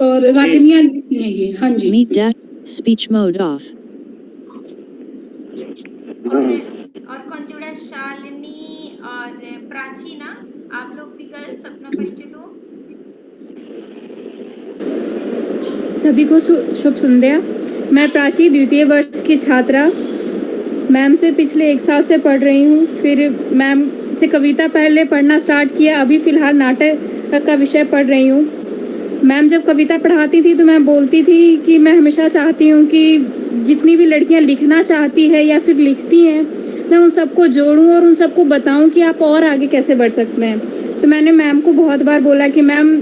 और रागिनियां लिखती हैं ये। हाँ जी। Meet dash speech mode off. और कौन जुड़ा? शालिनी और प्राची ना? आप लोग भी गर्ल्स अपना परिचय दो। सभी को शुभ संध्या। मैं प्राची द्वितीय वर्ष की छात्रा मैम से पिछले 1 साल से पढ़ रही हूँ। फिर मैम से कविता पहले पढ़ना स्टार्ट किया, अभी फ़िलहाल नाटक का विषय पढ़ रही हूँ। मैम जब कविता पढ़ाती थी तो मैं बोलती थी कि मैं हमेशा चाहती हूँ कि जितनी भी लड़कियाँ लिखना चाहती है या फिर लिखती हैं, मैं उन सबको जोड़ूँ और उन सबको बताऊँ कि आप और आगे कैसे बढ़ सकते हैं। तो मैंने मैम को बहुत बार बोला कि मैम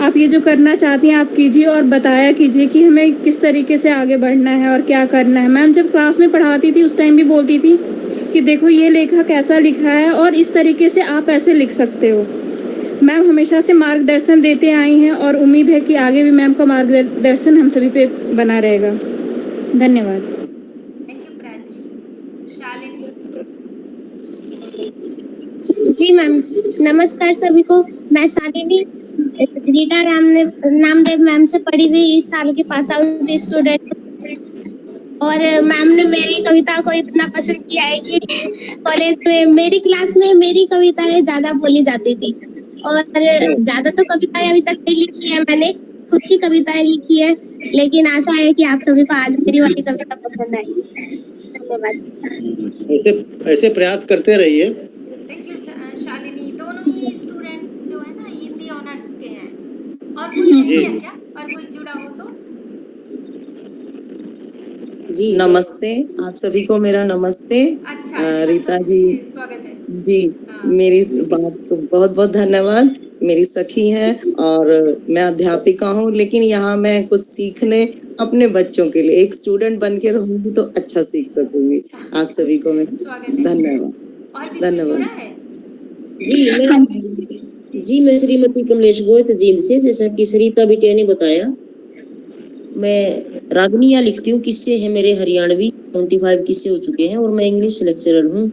आप ये जो करना चाहती हैं आप कीजिए, और बताया कीजिए कि हमें किस तरीके से आगे बढ़ना है और क्या करना है। मैम जब क्लास में पढ़ाती थी उस टाइम भी बोलती थी कि देखो ये लेखक ऐसा लिखा है और इस तरीके से आप ऐसे लिख सकते हो। मैम हमेशा से मार्गदर्शन देते आई हैं और उम्मीद है कि आगे भी मैम का मार्गदर्शन हम सभी पे बना रहेगा। धन्यवाद। Thank you Prachi. शालिनी। जी मैम, नमस्कार सभी को। मैं शालिनी रीटा नामदेव मैम से पढ़ी हुई इस साल की पास आउट स्टूडेंट, और मैम ने मेरी कविता को इतना पसंद किया है कि कॉलेज में मेरी क्लास में मेरी कविताएं ज्यादा बोली जाती थी, और ज्यादा तो कविताएं अभी तक नहीं लिखी है मैंने, कुछ ही कविताएं लिखी है, लेकिन आशा है कि आप सभी को आज मेरी वाली कविता पसंद आएगी। धन्यवाद। ऐसे प्रयास करते रहिए। Thank you Shalini. दोनों ही स्टूडेंट जो है ना हिंदी ऑनर्स के हैं। और कोई रह गया क्या? और कोई जुड़ा हो तो? जी नमस्ते, आप सभी को मेरा नमस्ते। अच्छा रीता जी, स्वागत है जी मेरी बात को बहुत बहुत धन्यवाद। मेरी सखी हैं और मैं अध्यापिका हूँ, लेकिन यहाँ मैं कुछ सीखने अपने बच्चों के लिए एक स्टूडेंट बन के रहूंगी तो अच्छा सीख सकूंगी। आप सभी को मैं धन्यवाद। और भी धन्यवाद। जुड़ा है? जी मैं श्रीमती कमलेश गोयत जींद से, जैसा कि सरिता बिटिया ने बताया, मैं रागनियाँ लिखती हूँ। किस्से हैं मेरे हरियाणवी 25 किस्से हो चुके हैं, और मैं इंग्लिश लेक्चरर हूँ।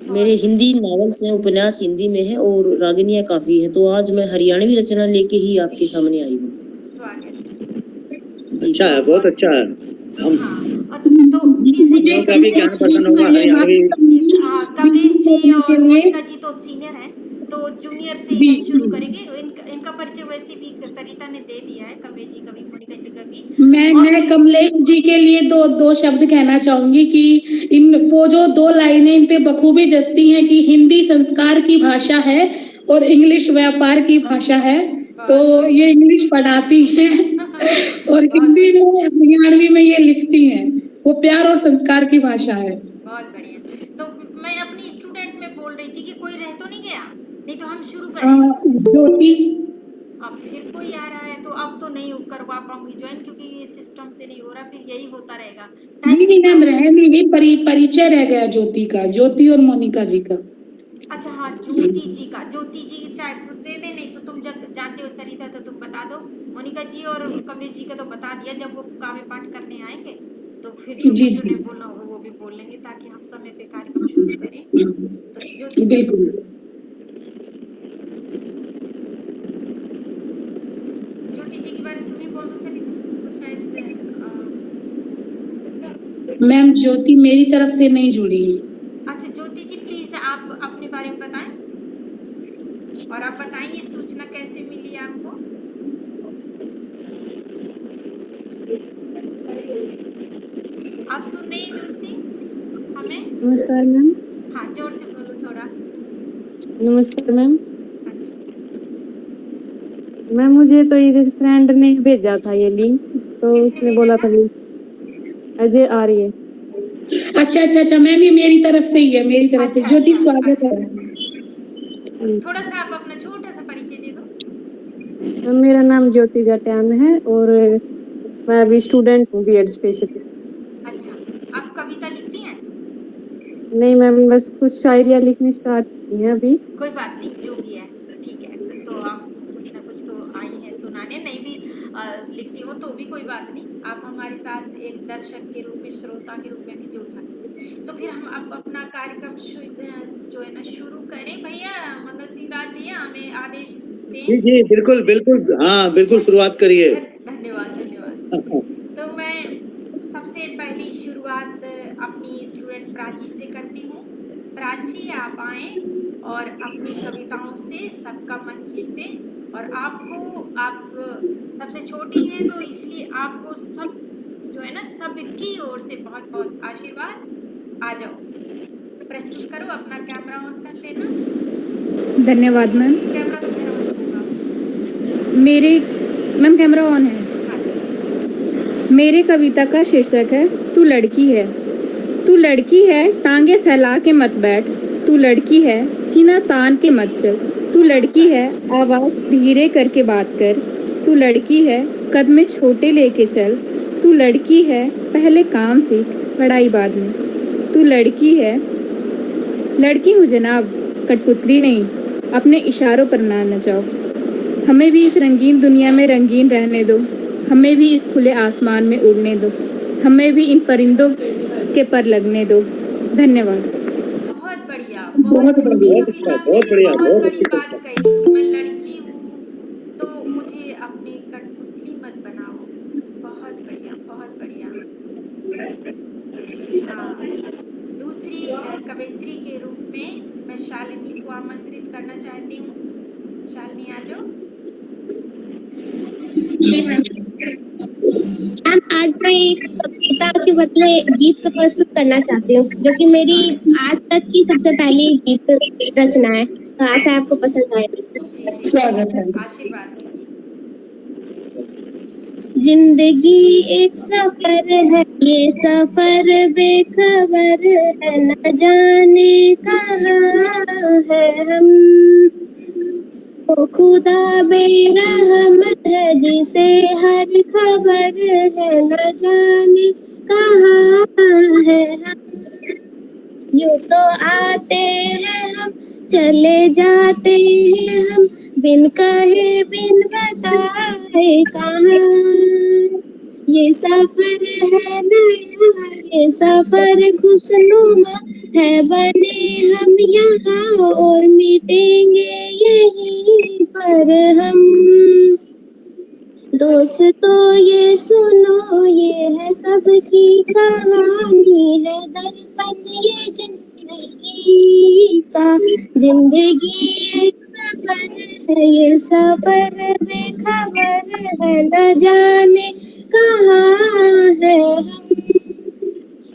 मेरे हिंदी नॉवेल्स हैं, उपन्यास हिंदी में है, और रागनियाँ काफी है। तो आज मैं हरियाणवी रचना लेके ही आपके सामने आई हूँ। अच्छा है, बहुत अच्छा है। हम तो इनसे का भी ज्ञान वर्धन होगा हरियाणवी। कमलेश जी और मोनिका जी तो सीनियर हैं, तो जूनियर से ही हम शुरू करेंगे। इनका परिचय वैसे भी सरिता ने दे दिया है, कमलेश जी का भी मोनिका जी का भी। मैं कमलेश जी के लिए दो शब्द कहना चाहूंगी कि इन वो जो 2 लाइनें इन पे बखूबी जचती हैं कि हिंदी संस्कार की भाषा है और इंग्लिश व्यापार की भाषा है। तो ये इंग्लिश पढ़ाती हैं और हिंदी में हरियाणवी में ये लिखती हैं। वो प्यार और संस्कार की भाषा है। बहुत बढ़िया। तो मैं अपनी स्टूडेंट में बोल रही थी कि कोई रह तो नहीं गया, नहीं तो हम शुरू करें। ज्योति। अब फिर कोई आ रहा है तो अब तो नहीं करवा पाऊंगी ज्वाइन, क्योंकि ये सिस्टम से नहीं हो रहा, फिर यही होता रहेगा। नहीं मैम रह नहीं, परिचय रह गया ज्योति का, ज्योति और मोनिका जी का। अच्छा हाँ, ज्योति जी का। ज्योति जी चाहे खुद दे दे, नहीं तो तुम जब जानते हो सरिता तो तुम बता दो। मोनिका जी और कमलेश जी का तो बता दिया, जब वो काव्य पाठ करने आएंगे तो फिर जो कुछ उन्हें बोलना होगा वो भी बोल लेंगे, ताकि हम समय पे कार्यक्रम शुरू करें। तो ज्योति बिल्कुल। ज्योति जी के बारे में तुम ही बोल दो सरिता, शायद। मैम ज्योति मेरी तरफ से नहीं जुड़ी है। अच्छा ज्योति जी प्लीज आप अपने बारे में बताएं, और आप बताएं ये सूचना कैसे मिली आपको। आप सुन रही हैं ज्योति हमें? नमस्कार मैम। हाँ जोर से बोलो थोड़ा। नमस्कार मैम। मैम मुझे तो ये फ्रेंड ने भेजा था ये लिंक, तो उसने बोला था अजय आर्य। अच्छा मैम ये मेरी तरफ से ही है, मेरी तरफ से। ज्योति स्वागत है। थोड़ा सा आप अपना छोटा सा परिचय दे दो। मेरा नाम ज्योति जाटियान है और मैं अभी स्टूडेंट हूँ बीएड स्पेशलिस्ट। अच्छा, आप कविता लिखती हैं? नहीं मैम, बस कुछ शायरियाँ लिखनी स्टार्ट की हैं अभी। कोई बात नहीं, जो भी है ठीक है। तो आप कुछ ना कुछ तो आई हैं सुनाने, नहीं भी लिखती हो तो भी कोई बात नहीं। आप हमारे साथ एक दर्शक के रूप में, श्रोता के रूप में भी जुड़ सकते हैं। तो फिर हम अब अपना कार्यक्रम जो है ना शुरू करें। भैया मंगल सिंह राज भैया हमें आदेश लिखते जी हैं। जी बिल्कुल बिल्कुल, हाँ बिल्कुल शुरुआत करिए। धन्यवाद धन्यवाद। तो मैं सबसे पहली शुरुआत अपनी स्टूडेंट प्राची से करती हूँ। प्राची, आप आए और अपनी कविताओं से सबका मन जीते। और आपको, आप सबसे छोटी हैं तो इसलिए आपको सब जो है ना, सबकी ओर से बहुत बहुत आशीर्वाद। आ जाओ, प्रस्तुत करो, अपना कैमरा ऑन कर लेना। धन्यवाद मैम। कैमरा तो मेरा ऑन होगा। मेरे मैम कैमरा ऑन है। हाँ जी। मेरे कविता का शीर्षक है तू लड़की है। तू लड़की है, टांगे फैला के मत बैठ। तू लड़की है, सीना तान के मत चल। तू लड़की है, आवाज धीरे करके बात कर। तू लड़की है, कदम में छोटे लेके चल। तू लड़की है, पहले काम सीख, पढ़ाई बाद में। तू लड़की है, लड़की हूँ जनाब, कठपुतली नहीं। अपने इशारों पर ना नचाओ। हमें भी इस रंगीन दुनिया में रंगीन रहने दो। हमें भी इस खुले आसमान में उड़ने दो। हमें भी इन परिंदों के पर लगने दो। धन्यवाद। बहुत बढ़िया, बहुत छोटी बहुत कविता अच्छा, में बहुत बढ़िया, बहुत बहुत बड़ी अच्छी बात कविता। कही कि मैं लड़की हूँ तो मुझे अपनी कठपुतली मत बनाओ। बहुत बढ़िया, बहुत बढ़िया। हाँ, दूसरी कवयित्री के रूप में मैं शालिनी को आमंत्रित करना चाहती हूँ। शालिनी, आ जाओ। जी मैम। मैम, आज मैं एक कविता के बदले गीत प्रस्तुत करना चाहती हूँ, जो कि मेरी आज तक की सबसे पहली गीत रचना है। तो आशा है आपको पसंद आएगी। जी जी, स्वागत है। आशीर्वाद। जिंदगी एक सफर है, ये सफर बेखबर है, न जाने कहाँ है हम। ओ खुदा बेरहम है, जिसे हर खबर है, न जाने कहाँ है हम। यूं तो आते हैं हम, चले जाते हैं हम, बिन कहे बिन बताए कहाँ। ये सफर है नया, ये सफर खुशनुमा है, बने हम यहाँ और मिटेंगे यहीं पर हम। दोस्तों ये सुनो, ये है सबकी कहानी, है दर्पण ये जिंदगी का। जिंदगी एक सफर है, ये सफर बेखबर है, न जाने कहाँ है हम।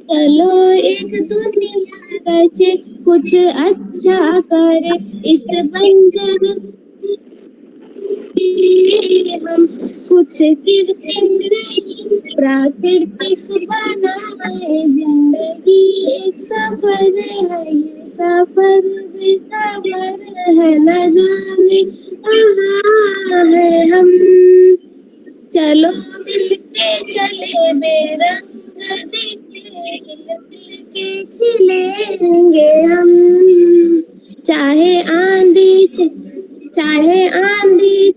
चलो एक दुनिया रचे, कुछ अच्छा करे, इस बंजर हम कुछ कृत्रिम नहीं, प्राकृतिक बनाए। जिंदगी एक सफर है, ये सफर बेखबर है, न जाने कहाँ है हम। चलो मिलके चले, बेरंग दिखे, हिल मिल के खिलेंगे हम। चाहे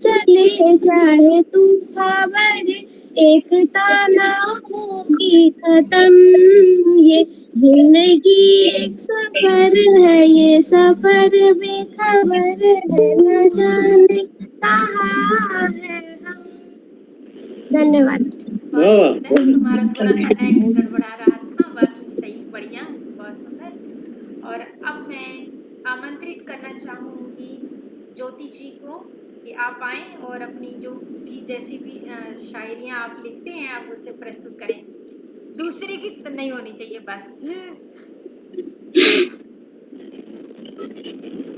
चले, चाहे तूफान बढ़े, एकता ना होगी खत्म। ये जिंदगी एक सफर है, ये सफर बेखबर है, न जाने कहाँ है हम। धन्यवाद। वाह वाह, बहुत सुंदर। तुम्हारा थोड़ा सा नेट गड़बड़ा रहा था, बाकी सही, बढ़िया, बहुत सुंदर। और अब मैं आमंत्रित करना चाहूंगी ज्योति जी को कि आप आए और अपनी जो भी जैसी भी शायरियां आप लिखते हैं आप उसे प्रस्तुत करें। दूसरे की नहीं होनी चाहिए बस।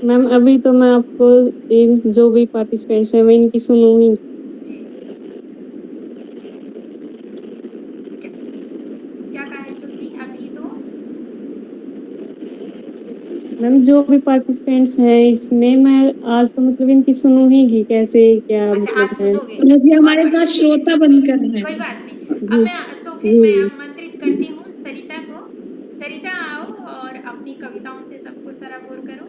मैम अभी तो मैं आपको इन जो भी पार्टिसिपेंट्स हैं मैं इनकी सुनूंगी। जी, क्या कहा है ज्योति? अभी तो मैम जो भी पार्टिसिपेंट्स हैं इसमें मैं आज तो मतलब इनकी सुनूंगी कैसे क्या अच्छा, मतलब आज है। सुनोगे। मुझे हमारे बहुत साथ बढ़िया। श्रोता बनकर है। कोई बात नहीं। अब जी मैं तो फिर जी मैं आमंत्रित करती हूँ सरिता को। सरिता, आओ और अपनी कविताओं से सबको सराबोर करो।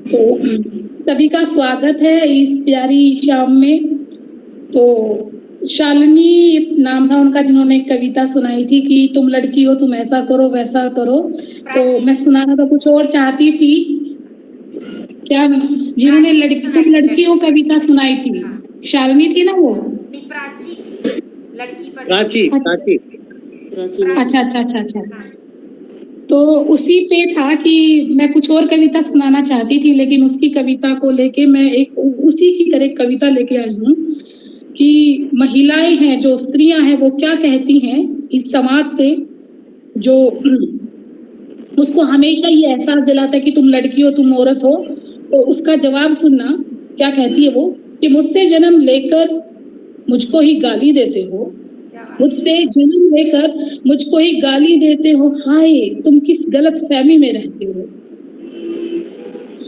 तो सभी का स्वागत है इस प्यारी शाम में। तो शालिनी नाम था उनका, जिन्होंने एक कविता सुनाई थी कि तुम लड़की हो, तुम ऐसा करो वैसा करो। तो मैं सुनाना तो कुछ और चाहती थी। क्या जिन्होंने प्राची तुम सुनाई थी, लड़कियों कविता सुनाई थी, हाँ। शालिनी थी ना वो? नहीं, प्राची थी लड़की पर। प्राची प्राची प्राची ने अच्छा अच्छा अच्छा अच्छा। हाँ, तो उसी पे था कि मैं कुछ और कविता सुनाना चाहती थी, लेकिन उसकी कविता को लेके मैं एक उसी की तरह एक कविता लेके आई हूँ कि महिलाएं हैं, जो स्त्रियां हैं, वो क्या कहती हैं इस समाज से जो उसको हमेशा ये एहसास दिलाता है कि तुम लड़की हो, तुम औरत हो। तो उसका जवाब सुनना, क्या कहती है वो कि मुझसे जन्म लेकर मुझको ही गाली देते हो, क्या बात। मुझसे जन्म लेकर मुझको ही गाली देते हो, हाय तुम किस गलत फहमी में रहते हो।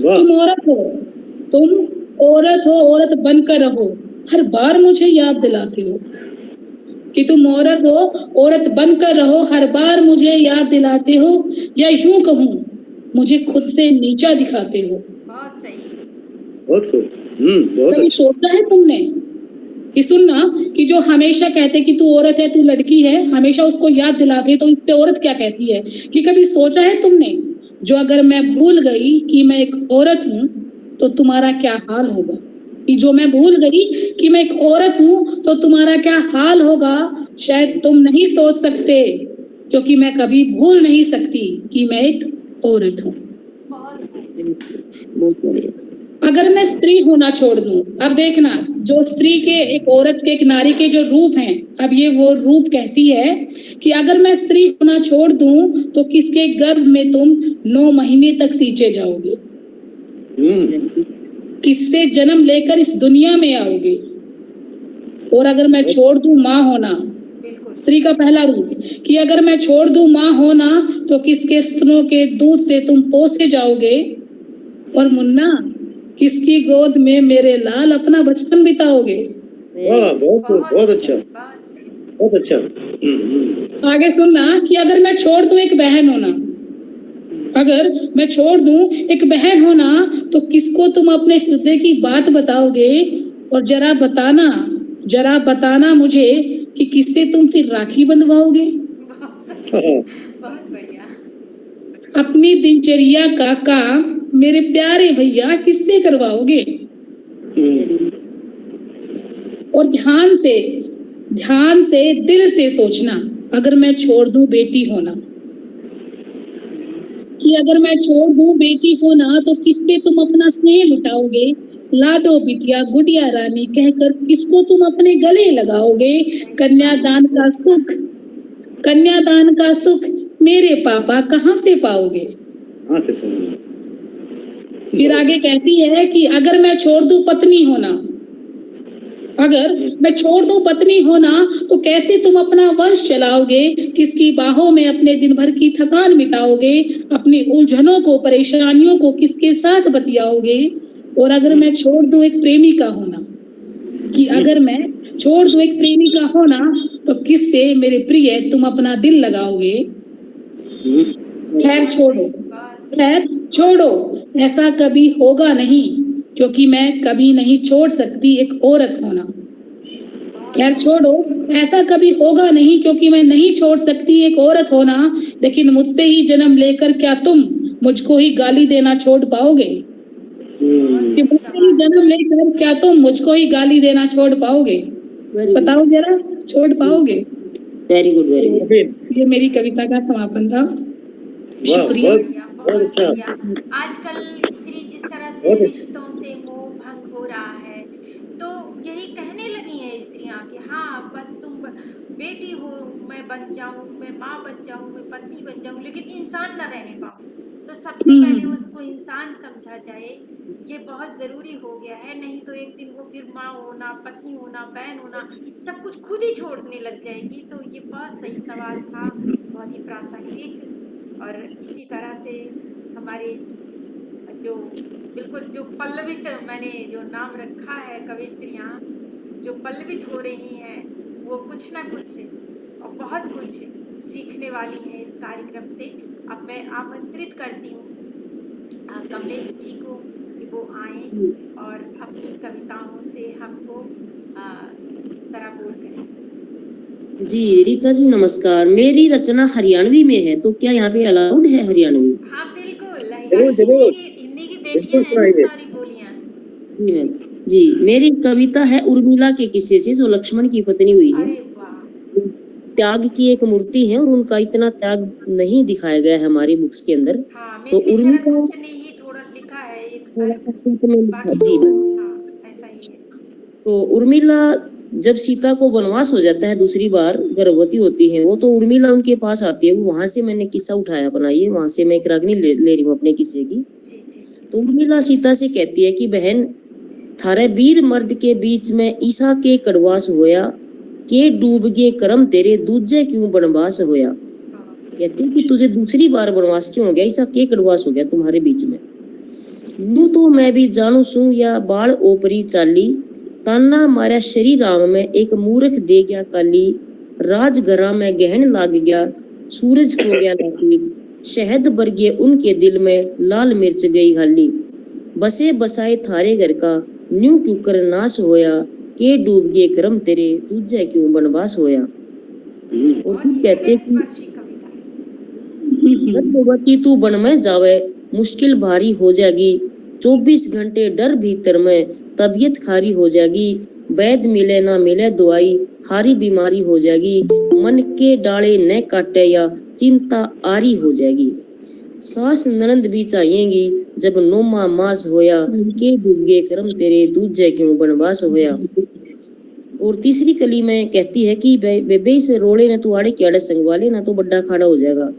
वाह तुम औरत हो, तुम औरत हो, औरत बनकर रहो, हर बार मुझे याद दिलाते हो कि तुम औरत हो, औरत बनकर रहो, हर बार मुझे याद दिलाते हो, या यूं कहूं मुझे खुद से नीचा दिखाते हो। बहुत सही। बहुत खूब बहुत कभी अच्छा सोचा है तुमने कि सुनना कि जो हमेशा कहते कि तू औरत है, तू लड़की है, हमेशा उसको याद दिलाते, तो इस पे औरत क्या कहती है कि कभी सोचा है तुमने जो अगर मैं भूल गई कि मैं एक औरत हूं तो तुम्हारा क्या हाल होगा, कि जो मैं भूल गई कि मैं एक औरत हूं तो तुम्हारा क्या हाल होगा। शायद तुम नहीं सोच सकते क्योंकि मैं कभी भूल नहीं सकती कि मैं एक औरत हूं। बहुत बढ़िया। अगर मैं स्त्री होना छोड़ दूं, अब देखना जो स्त्री के, एक औरत के, एक नारी के जो रूप हैं, अब ये वो रूप कहती है कि अगर मैं स्त्री होना छोड़ दूं तो किसके गर्भ में तुम 9 महीने तक सींचे जाओगे, किससे जन्म लेकर इस दुनिया में आओगे। और अगर मैं छोड़ दूं माँ होना, बिल्कुल स्त्री का पहला रूप, कि अगर मैं छोड़ दूं माँ होना तो किसके स्तनों के दूध से तुम पोसे जाओगे। और मुन्ना, किसकी गोद में मेरे लाल अपना बचपन बिताओगे। वाह बहुत खूब, बहुत अच्छा बहुत बहुत अच्छा आगे सुनना कि अगर मैं छोड़ दूं एक बहन होना, अगर मैं छोड़ दूं एक बहन होना तो किसको तुम अपने हृदय की बात बताओगे। और जरा बताना मुझे कि किससे तुम फिर राखी बंधवाओगे। बहुत बढ़िया। अपनी दिनचर्या का काम मेरे प्यारे भैया किससे करवाओगे। और ध्यान से दिल से सोचना, अगर मैं छोड़ दूं बेटी होना, कि अगर मैं छोड़ दूं बेटी होना तो किस पे तुम अपना स्नेह लुटाओगे। लाडो बिटिया गुड़िया रानी कहकर किसको तुम अपने गले लगाओगे। कन्यादान का सुख मेरे पापा कहाँ से पाओगे। फिर आगे कहती है कि अगर मैं छोड़ दूं पत्नी होना, अगर मैं छोड़ दूं पत्नी होना तो कैसे तुम अपना वंश चलाओगे, किसकी बाहों में अपने दिन भर की थकान मिटाओगे, अपनी उलझनों को, परेशानियों को किसके साथ बतियाओगे। और अगर मैं छोड़ दूं एक प्रेमिका होना, कि अगर मैं छोड़ दूं एक प्रेमिका होना तो किससे मेरे प्रिय तुम अपना दिल लगाओगे। खैर छोड़ो, ऐसा कभी होगा नहीं क्योंकि मैं कभी नहीं छोड़ सकती एक औरत होना। खैर छोड़ो, ऐसा कभी होगा नहीं क्योंकि मैं नहीं छोड़ सकती एक औरत होना, लेकिन मुझसे ही जन्म लेकर क्या तुम मुझको ही गाली देना छोड़ पाओगे। कि मुझसे ही जन्म लेकर क्या तुम मुझको ही गाली देना छोड़ पाओगे। बताओ जरा, छोड़ पाओगे। Very good very good. ये मेरी कविता का समापन था। शुक्रिया। बहुत बढ़िया। आजकल स्त्री जिस तरह से रिश्तों से मोह भंग हो रहा है, तो यही कहने लगी हैं स्त्रियां कि हाँ बस तुम बेटी हो, मैं बन जाऊं, मैं माँ बन जाऊं, मैं पत्नी बन जाऊं, लेकिन इंसान न रहने पाऊं। तो सबसे पहले उसको इंसान समझा जाए, ये बहुत जरूरी हो गया है। नहीं तो एक दिन वो फिर माँ होना, पत्नी होना, बहन होना, सब कुछ खुद ही छोड़ने लग जाएगी। तो ये बहुत सही सवाल था, बहुत ही प्रासंगिक। और इसी तरह से हमारे जो बिल्कुल जो पल्लवित, मैंने जो नाम रखा है, कवित्रियाँ जो पल्लवित हो रही हैं, वो कुछ ना कुछ और बहुत कुछ सीखने वाली हैं इस कार्यक्रम से। अब मैं आमंत्रित करती हूँ कमलेश जी को कि वो आए और अपनी कविताओं से हमको सराबोर करें। जी रीता जी नमस्कार। मेरी रचना हरियाणवी में है, तो क्या यहाँ पे अलाउड है हरियाणवी? हाँ बिल्कुल, जरूर हिंदी की बेटियां हैं सारी बोलियां। जी मैम। जी, मेरी कविता है उर्मिला के किस्से से, जो लक्ष्मण की पत्नी हुई है। अरे वाह, त्याग की एक मूर्ति है और उनका इतना त्याग नहीं दिखाया गया है हमारी बुक्स के अंदर। हाँ, तो मैथिली शरण उर्मिला गुप्त ने ही थोड़ा लिखा है एक थोड़ा शायद, सा टिप में लिखा। बाकी जी तो मैम। हाँ ऐसा ही है। तो उर्मिला जब सीता को वनवास हो जाता है, दूसरी बार गर्भवती होती है वो, तो उर्मिला उनके पास आती है। वहां से मैंने किस्सा उठाया अपना, ये वहां से मैं एक रागनी ले रही हूँ अपने किस्से की। जी जी तो उर्मिला सीता से कहती है कि बहन, थारे वीर मर्द के बीच में ईसा के कड़वास होया, के डूब गए करम तेरे दूजे क्यों बनवास होया। कहती है कि तुझे दूसरी बार बनवास क्यों हो गया, ईसा के कड़वास हो गया तुम्हारे बीच में। नू तो मैं भी जानू सू या बाल ओपरी चाली, ताना मारा श्री राम में एक मूर्ख दे गया काली, राजघरा में गहन लाग गया सूरज को गया लागी, शहद बरगे उनके दिल में लाल मिर्च गई हाली, बसे बसाए थारे घर का न्यू क्यों कर नाश होया, के डूब गए करम तेरे दूजे क्यों बनवास होया। और बहुत फिर ही कहते हैं हृदयस्पर्शी कविता है। गर्भवती तू बन में जावे, मुश्किल भारी हो जाएगी, 24 घंटे डर भीतर में तबीयत खारी हो जाएगी, वैद मिले ना मिले दवाई हारी बीमारी हो जाएगी, मन के डाले न काटे या चिंता आरी हो जाएगी, सास ननद भी चाहिएगी जब नोमा मास होया, के डूबे करम तेरे दूजे क्यों बनवास होया। और तीसरी कली में कहती है कि बेबे इस रोड़े ने तू आड़े की आड़े संगवाले ना तो बड़ा खाड़ा हो जाएगा,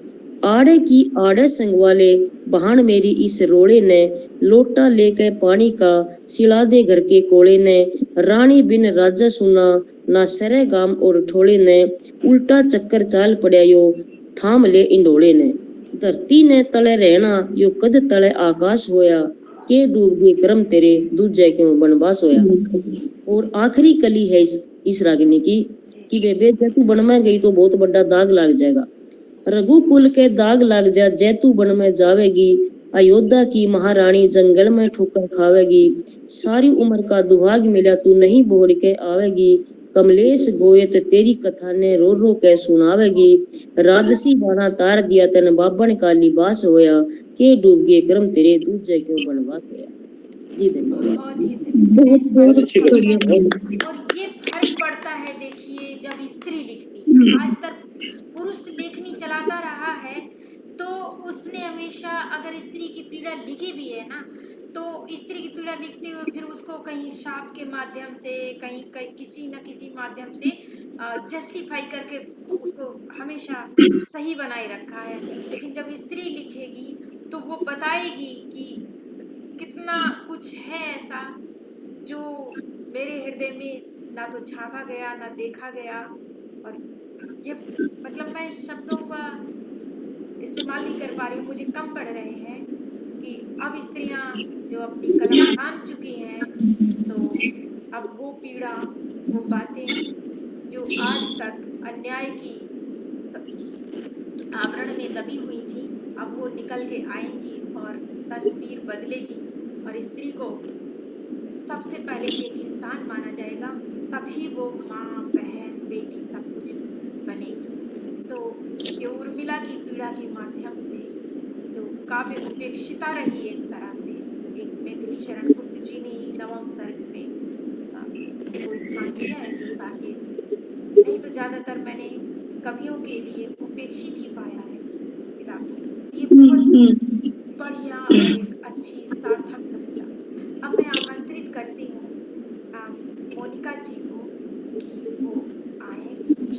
आड़े की आड़े संगवाले बहान मेरी इस रोड़े ने, लोटा लेके पानी का सिला दे घर के कोड़े ने, रानी बिन राजा सुना ना सरे गाम और ठोड़े ने, उल्टा चक्कर चाल पड़ा यो थाम ले इंडोले ने, धरती ने तले रहना यो कद तले आकाश होया, के डूब गए करम तेरे दूजे क्यों बनवास होया। और आखिरी कली है इस रागिनी की कि बेबे जैतू बन में गई तो बहुत बड़ा दाग लग जाएगा, रघुकुल के दाग लग जा जैतू बन में जावेगी, अयोध्या की महारानी जंगल में ठोकर खावेगी, सारी उम्र का दुहाग मिला तू नहीं बोल के आवेगी, कमलेश गोयत तेरी कथा ने रो रो के सुनावेगी, राजसी बाना तार दिया तन बाबन का लिबास होया, के डूब गए करम तेरे दूजे क्यों बनवास होया। जी धन्यवाद। बहुत ही बहुत बहुत हृदयस्पर्शी बढ़िया। कविता। और ये फर्क पड़ता है देखिए जब स्त्री लिखती है। आज तक पुरुष लेखनी चलाता रहा है तो उसने हमेशा अगर स्त्री की पीड़ा लिखी भी है ना, तो स्त्री की पीड़ा लिखते हुए फिर उसको कहीं शाप के माध्यम से कहीं कहीं किसी न किसी माध्यम से जस्टिफाई करके उसको हमेशा सही बनाए रखा है। लेकिन जब स्त्री लिखेगी तो वो बताएगी कि कितना कुछ है ऐसा जो मेरे हृदय में ना तो झांका गया ना देखा गया। और ये मतलब मैं शब्दों का इस्तेमाल नहीं कर पा रही हूँ, मुझे कम पड़ रहे हैं कि अब स्त्रियां जो अपनी कलम थाम चुकी हैं तो अब वो पीड़ा, वो बातें जो आज तक अन्याय की आवरण में दबी हुई थी, अब वो निकल के आएंगी और तस्वीर बदलेगी और स्त्री को सबसे पहले एक इंसान माना जाएगा, तभी वो माँ बहन बेटी सब कुछ बनेगी। तो ये उर्मिला की पीड़ा के माध्यम से जो काव्य उपेक्षिता रही एक तरह से, एक मैथिली शरण गुप्त जी ने नवम सर्ग में वो स्थान दिया है जो साकेत, नहीं तो ज्यादातर मैंने कवियों के लिए उपेक्षित ही पाया है किताब को। ये बहुत बढ़िया और एक अच्छी सार्थक कविता। अब मैं आमंत्रित करती हूँ मोनिका जी को कि वो आए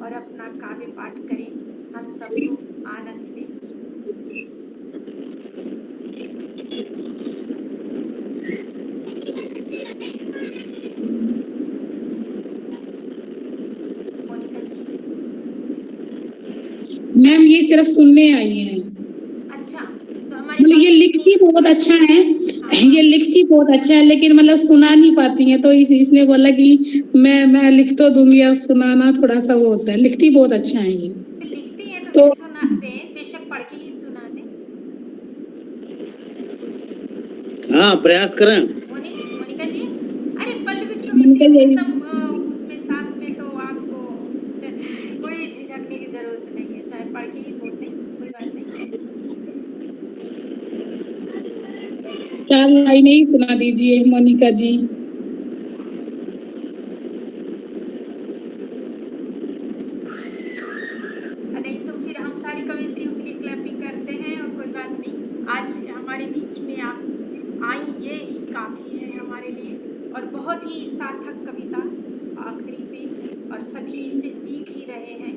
और अपना काव्य पाठ करें, हम सबको आनंद दें। मोनिका जी। मैम ये सिर्फ सुनने आई है। अच्छा, तो हमारी मतलब ये लिखती बहुत अच्छा है, ये लिखती बहुत अच्छा है, लेकिन मतलब सुना नहीं पाती है, तो इसने बोला कि मैं लिख तो दूंगी, अब सुनाना थोड़ा सा वो होता है। लिखती बहुत अच्छा है ये। लिखती हैं तो तो फिर सुना दें, बेशक पढ़ के ही सुना दें। हाँ प्रयास करें। मोनिका जी, अरे पल्लवित मोनिका कविता जी, उसमें साथ में तो आपको कोई झिझकने की जरूरत नहीं है, चाहे पढ़ के ही बोल दें, कोई बात नहीं। 4 लाइनें ही सुना दीजिए मोनिका जी। नहीं तो फिर हम सारी कवियत्रियों के लिए क्लैपिंग करते हैं और कोई बात नहीं, आज हमारे बीच में आप आई ये ही काफी है हमारे लिए। और बहुत ही सार्थक कविता आखिरी में, और सभी इससे सीख ही रहे हैं।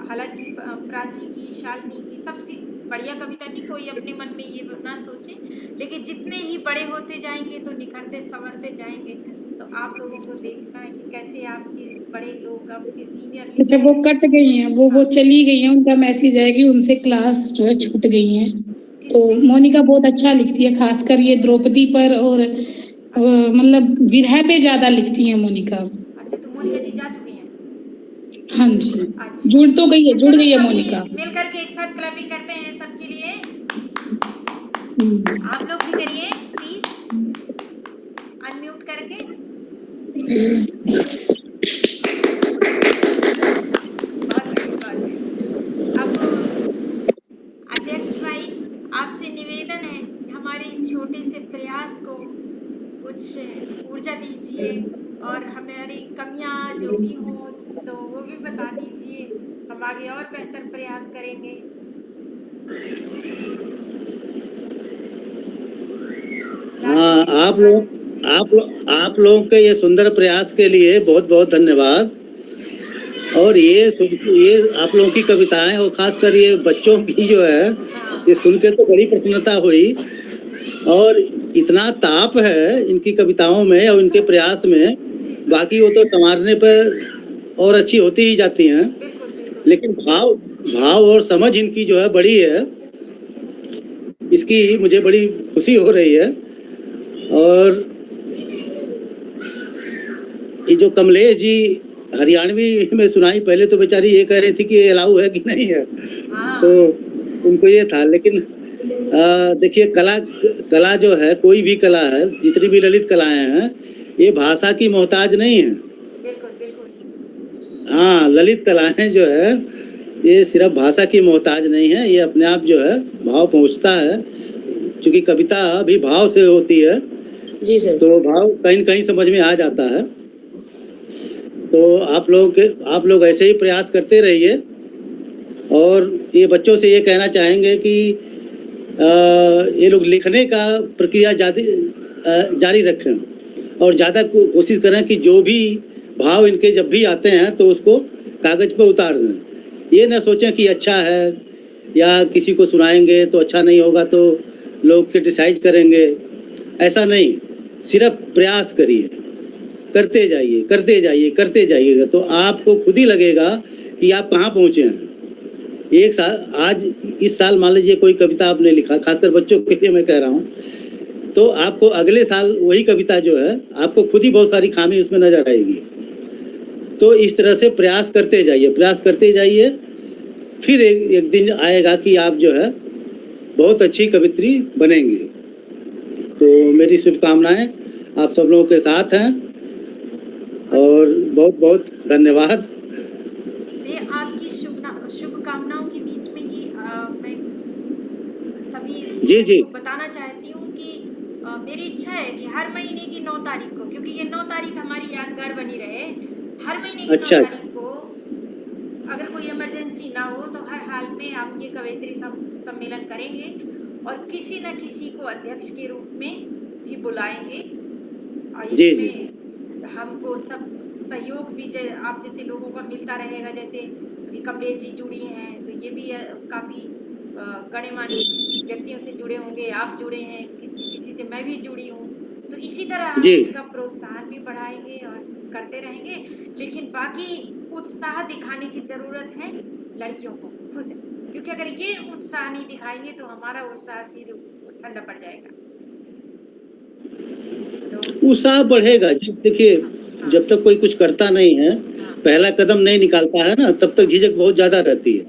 हालांकि प्राची की, शालिनी की, सबकी बढ़िया कविता थी, कोई अपने मन में ये ना सोचे, लेकिन जितने ही बड़े होते जाएंगे तो निखरते संवरते जाएंगे। तो आप लोगों को देखना है कि कैसे आपके बड़े लोग, आपके सीनियर अच्छा वो कट गई हैं, वो चली गई हैं, उनका मैसेज है कि उनसे क्लास जो है छूट गई हैं। तो मोनिका बहुत अच्छा लिखती है, खासकर ये द्रौपदी पर और मतलब विरह पे ज्यादा लिखती हैं मोनिका। अच्छा, तो मोनिका जी जा चुकी हैं? हाँ जी, अच्छा, जुड़ तो गई है, जुड़ चलो गई है सभी मोनिका। मिलकर के एक साथ क्लैपिंग करते हैं सबके लिए। हम्म। आप लोग भी करिए प्लीज, अनम्यूट करके। बहुत बढ़िया, बहुत बढ़िया। अब अध्यक्ष भाई, आपसे निवेदन है, हमारे इस छोटे से प्रयास को कुछ ऊर्जा दीजिए और हमारी कमियां जो भी हो तो वो भी बता दीजिए, हम आगे और बेहतर प्रयास करेंगे। हाँ, आप लोगों के ये सुंदर प्रयास के लिए बहुत बहुत धन्यवाद। और ये आप लोगों की कविताएं और खासकर ये बच्चों की जो है, ये सुन के तो बड़ी प्रसन्नता हुई। और इतना ताप है इनकी कविताओं में और इनके प्रयास में, बाकी वो तो संवारने पर और अच्छी होती ही जाती हैं, लेकिन भाव और समझ इनकी जो है बड़ी है, इसकी मुझे बड़ी खुशी हो रही है। और ये जो कमलेश जी हरियाणवी में सुनाई, पहले तो बेचारी ये कह रही थी कि अलाउ है कि नहीं है, तो उनको ये था। लेकिन देखिए कला जो है, कोई भी कला है, जितनी भी ललित कलाएं हैं, ये भाषा की मोहताज नहीं है। हाँ, ललित कलाएं जो है ये सिर्फ भाषा की मोहताज नहीं है, ये अपने आप जो है भाव पहुंचता है, क्योंकि कविता भी भाव से होती है। जी सर। तो भाव कहीं न कहीं समझ में आ जाता है। तो आप लोग ऐसे ही प्रयास करते रहिए। और ये बच्चों से ये कहना चाहेंगे कि ये लोग लिखने का प्रक्रिया जारी रखें और ज़्यादा कोशिश करें कि जो भी भाव इनके जब भी आते हैं तो उसको कागज पर उतार दें। ये ना सोचें कि अच्छा है या किसी को सुनाएंगे तो अच्छा नहीं होगा तो लोग क्रिटिसाइज करेंगे, ऐसा नहीं। सिर्फ प्रयास करिए, करते जाइएगा तो आपको खुद ही लगेगा कि आप कहाँ पहुँचे हैं। एक साल, आज इस साल मान लीजिए कोई कविता आपने लिखा, खासकर बच्चों के लिए मैं कह रहा हूँ, तो आपको अगले साल वही कविता जो है आपको खुद ही बहुत सारी खामी उसमें नजर आएगी। तो इस तरह से प्रयास करते जाइए, फिर एक दिन आएगा कि आप जो है बहुत अच्छी कवित्री बनेंगे। तो मेरी शुभकामनाएं आप सब लोगों के साथ हैं और बहुत बहुत धन्यवाद। ये आपकी शुभकामनाओं के बीच में ही मैं सभी जी को बताना चाहती हूँ कि मेरी इच्छा है कि हर महीने की 9 तारीख को, क्योंकि ये 9 तारीख हमारी यादगार बनी रहे, हर महीने की 9 तारीख को अगर कोई इमरजेंसी ना हो तो हर हाल में हम ये कवयित्री सम्मेलन करेंगे और किसी न किसी को अध्यक्ष के रूप में भी बुलाएंगे। और इसमें हमको सब सहयोग भी आप जैसे लोगों का मिलता रहेगा। जैसे अभी कमलेश जी जुड़ी हैं तो ये भी काफी गणमान्य व्यक्तियों से जुड़े होंगे, आप जुड़े हैं, किसी से मैं भी जुड़ी हूँ। तो इसी तरह हम इनका प्रोत्साहन भी बढ़ाएंगे और करते रहेंगे। लेकिन बाकी उत्साह दिखाने की जरूरत है लड़कियों को खुद, क्योंकि अगर ये उत्साह नहीं दिखाएंगे तो हमारा उत्साह फिर ठंडा पड़ जाएगा। तो उत्साह बढ़ेगा। देखिए, जब तक कोई कुछ करता नहीं है, पहला कदम नहीं निकालता है ना, तब तक झिझक बहुत ज्यादा रहती है।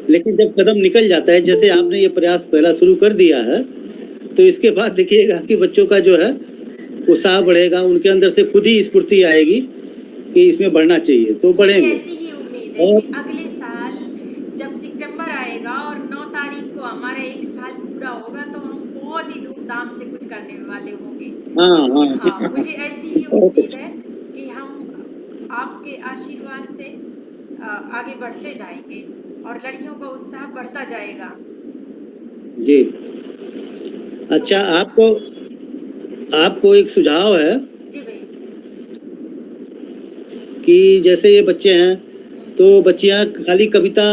लेकिन जब कदम निकल जाता है, जैसे आपने ये प्रयास पहला शुरू कर दिया है, तो इसके बाद देखिएगा कि बच्चों का जो है उत्साह बढ़ेगा, उनके अंदर से खुद ही स्फूर्ति आएगी कि इसमें बढ़ना चाहिए, तो बढ़ेंगे। ऐसी ही उम्मीद है कि अगले साल जब सितंबर आएगा और 9 तारीख को हमारा 1 साल पूरा होगा तो हम बहुत बहुत ही धूमधाम से कुछ करने वाले होंगे। हाँ हाँ, हाँ मुझे ऐसी ही उम्मीद है कि हम आपके आशीर्वाद से आगे बढ़ते जाएंगे और लड़कियों का उत्साह बढ़ता जाएगा। जी। अच्छा, आपको एक सुझाव है जी भैया। कि जैसे ये बच्चे हैं तो बच्चियां खाली कविता,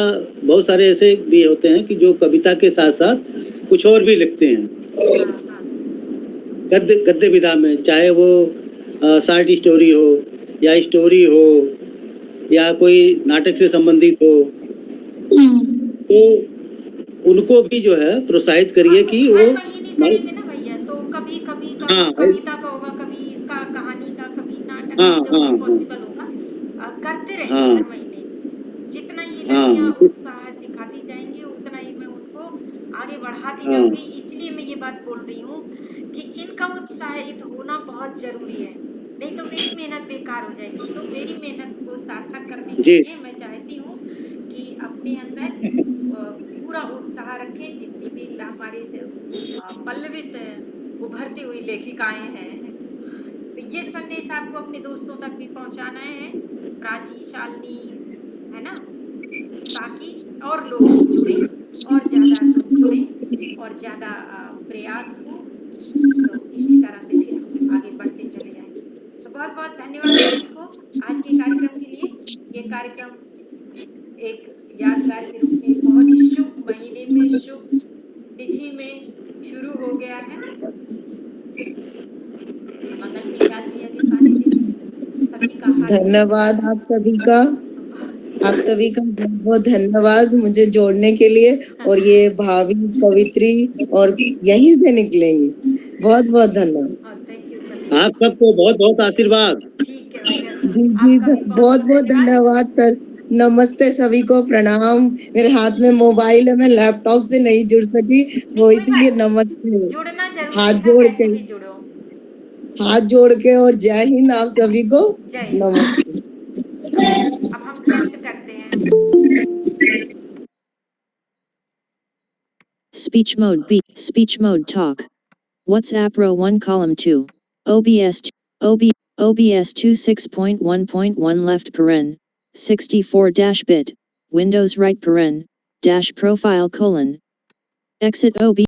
बहुत सारे ऐसे भी होते हैं कि जो कविता के साथ साथ कुछ और भी लिखते हैं गद्य विधा में, चाहे वो शॉर्ट स्टोरी हो या स्टोरी हो या कोई नाटक से संबंधित हो, तो उनको भी जो है प्रोत्साहित करिए कि वो हर महीने करेंगे ना भैया, तो कभी कभी हाँ कविता का होगा, कभी इसका कहानी का, कभी नाटक हाँ का, जब हाँ भी पॉसिबल होगा करते रहेंगे हाँ हर महीने। जितना ये हाँ लड़कियां उत्साह दिखाती जाएंगी उतना ही मैं उनको आगे बढ़ाती हाँ जाऊंगी। इसलिए मैं ये बात बोल रही हूँ कि इनका उत्साहित होना बहुत जरूरी है, नहीं तो मेरी मेहनत बेकार हो जाएगी। तो मेरी मेहनत को सार्थक करने के जी लिए मैं चाहती हूँ कि अपने अंदर पूरा उत्साह रखें। जितनी भी हमारे पल्लवित उभरती हुई लेखिकाएं हैं, तो ये संदेश आपको अपने दोस्तों तक भी पहुंचाना है, प्राची, शालिनी, है ना, ताकि और लोग जुड़े और ज्यादा लोग जुड़े और ज्यादा प्रयास हो, तो इसी तरह से फिर हम आगे बढ़ते चले जाएंगे। तो बहुत बहुत धन्यवाद सभी को आज के कार्यक्रम के लिए। ये कार्यक्रम एक यादगार के रूप में बहुत ही शुभ महीने में, शुभ तिथि में शुरू हो गया है। मंगल सिंह राज भैया के सानिध्य में सभी का धन्यवाद आप सभी का। आप सभी का बहुत बहुत धन्यवाद मुझे जोड़ने के लिए, और ये भावी कवित्री और यहीं से निकलेंगी। बहुत बहुत धन्यवाद। थैंक यू सभी। आप सबको बहुत बहुत आशीर्वाद। ठीक है भैया, जी जी, आपका भी बहुत बहुत धन्यवाद सर। नमस्ते सभी को, प्रणाम। मेरे हाथ में मोबाइल है, मैं लैपटॉप से नहीं जुड़ सकी, वो इसीलिए नमस्ते। जुड़ना जरूरी हाथ था, जोड़ कैसे के, भी जुड़ो। हाथ जोड़ के, और जय हिंद आप सभी को। जय हिंद। नमस्ते। अब हम क्लैप करते हैं। Speech mode B. Speech mode talk. WhatsApp row 1 column 2. OBS 26.1.1 left paren. 64 dash bit. Windows right paren. Dash profile colon. Exit OBS.